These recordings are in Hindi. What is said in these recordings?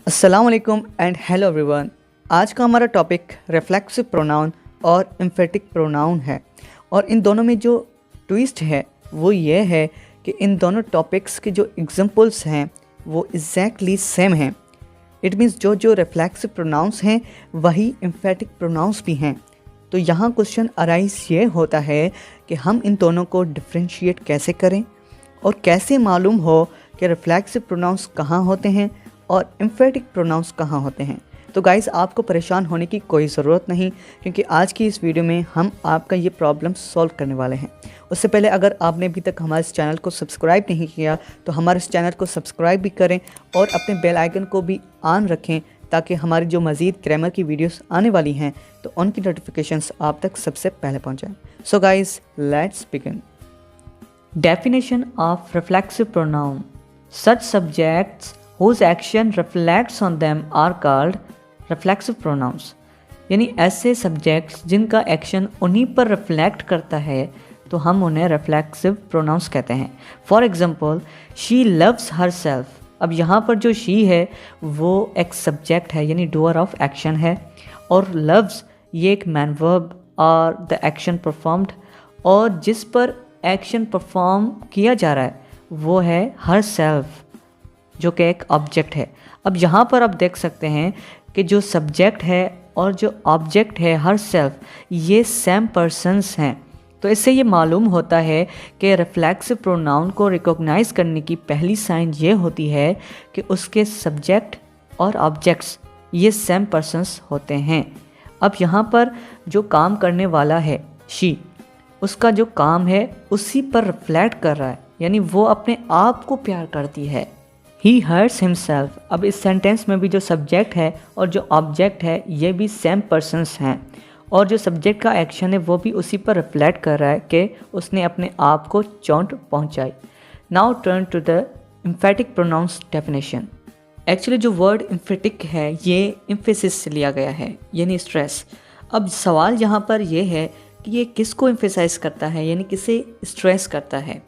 अस्सलाम वालेकुम एंड हेलो एवरीवन। आज का हमारा टॉपिक रिफ्लेक्सिव प्रोनाउन और एम्फेटिक प्रोनाउन है और इन दोनों में जो ट्विस्ट है वो ये है कि इन दोनों टॉपिक्स के जो एग्जांपल्स हैं वो एग्जैक्टली सेम हैं। इट मीन्स जो रिफ्लेक्सिव प्रोनाउंस हैं वही एम्फेटिक प्रोनाउंस भी हैं। तो यहाँ क्वेश्चन अराइज ये होता है कि हम इन दोनों को डिफ्रेंशिएट कैसे करें और कैसे मालूम हो कि रिफ्लेक्सिव प्रोनाउंस कहाँ होते हैं और एम्फेटिक प्रोनाउंस कहाँ होते हैं। तो गाइस आपको परेशान होने की कोई ज़रूरत नहीं, क्योंकि आज की इस वीडियो में हम आपका ये प्रॉब्लम सॉल्व करने वाले हैं। उससे पहले अगर आपने अभी तक हमारे इस चैनल को सब्सक्राइब नहीं किया तो हमारे इस चैनल को सब्सक्राइब भी करें और अपने बेल आइकन को भी ऑन रखें, ताकि हमारी जो मज़ीद ग्रामर की वीडियोस आने वाली हैं तो उनकी नोटिफिकेशंस आप तक सबसे पहले पहुँचाएँ। So guys let's begin. Definition of reflexive pronoun. Such subjects whose action reflects on them are called reflexive pronouns. यानी ऐसे सब्जेक्ट्स जिनका एक्शन उन्हीं पर रिफ्लेक्ट करता है तो हम उन्हें रिफ्लेक्सिव प्रोनाउंस कहते हैं। For example, she loves her self. अब यहाँ पर जो शी है वो एक सब्जेक्ट है यानी डूअर ऑफ एक्शन है, और लव्स ये एक मैन वर्ब और द एक्शन परफॉर्म्ड, और जिस पर एक्शन परफॉर्म किया जा रहा है वो है हर सेल्फ, जो कि एक ऑब्जेक्ट है। अब यहाँ पर आप देख सकते हैं कि जो सब्जेक्ट है और जो ऑब्जेक्ट है हर सेल्फ, ये सेम पर्सन्स हैं। तो इससे ये मालूम होता है कि रिफ्लेक्सिव प्रोनाउन को रिकॉग्नाइज करने की पहली साइन ये होती है कि उसके सब्जेक्ट और ऑब्जेक्ट्स ये सेम पर्सन्स होते हैं। अब यहाँ पर जो काम करने वाला है शी, उसका जो काम है उसी पर रिफ्लेक्ट कर रहा है, यानी वो अपने आप को प्यार करती है। ही हर्ट्स हिमसेल्फ। अब इस सेंटेंस में भी जो सब्जेक्ट है और जो ऑब्जेक्ट है ये भी सेम पर्सन्स हैं, और जो सब्जेक्ट का एक्शन है वो भी उसी पर रिफ्लेक्ट कर रहा है कि उसने अपने आप को चोट पहुंचाई। Now turn to the emphatic pronouns definition. Actually जो वर्ड एम्फेटिक है ये एम्फेसिस से लिया गया है, यानी स्ट्रेस। अब सवाल यहाँ पर यह है कि ये किसको एम्फेसाइज करता है, यानी किसे स्ट्रेस करता है।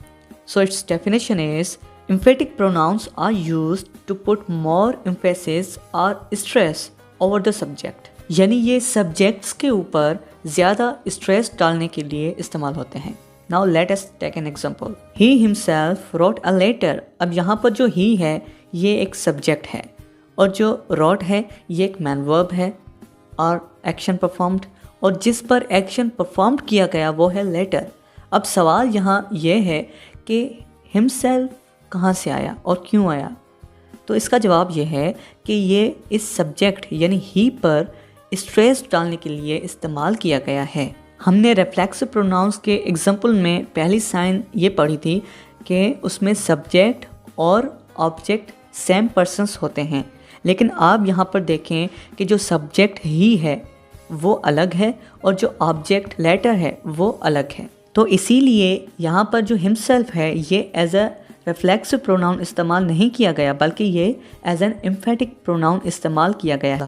So its definition is emphatic pronouns are used to put more emphasis और स्ट्रेस ओवर द सब्जेक्ट, यानी ये सब्जेक्ट्स के ऊपर ज़्यादा स्ट्रेस डालने के लिए इस्तेमाल होते हैं। Now let us take an example. He himself wrote a letter. अब यहाँ पर जो ही है ये एक सब्जेक्ट है, और जो रोट है ये एक मैन वर्ब है और एक्शन परफॉर्म्ड, और जिस पर एक्शन परफॉर्म किया गया वो है लेटर। अब सवाल यहाँ ये है कि हिमसेल्फ कहाँ से आया और क्यों आया। तो इसका जवाब ये है कि ये इस सब्जेक्ट यानी ही पर स्ट्रेस डालने के लिए इस्तेमाल किया गया है। हमने रिफ्लेक्सिव प्रोनाउंस के एग्जाम्पल में पहली साइन ये पढ़ी थी कि उसमें सब्जेक्ट और ऑब्जेक्ट सेम पर्सन्स होते हैं, लेकिन आप यहाँ पर देखें कि जो सब्जेक्ट ही है वो अलग है और जो ऑब्जेक्ट लेटर है वो अलग है। तो इसीलिए यहाँ पर जो हिमसेल्फ है ये एज अ रिफ्लेक्सिव प्रोनाउन इस्तेमाल नहीं किया गया, बल्कि ये एज एन एम्फेटिक प्रोनाउन इस्तेमाल किया गया।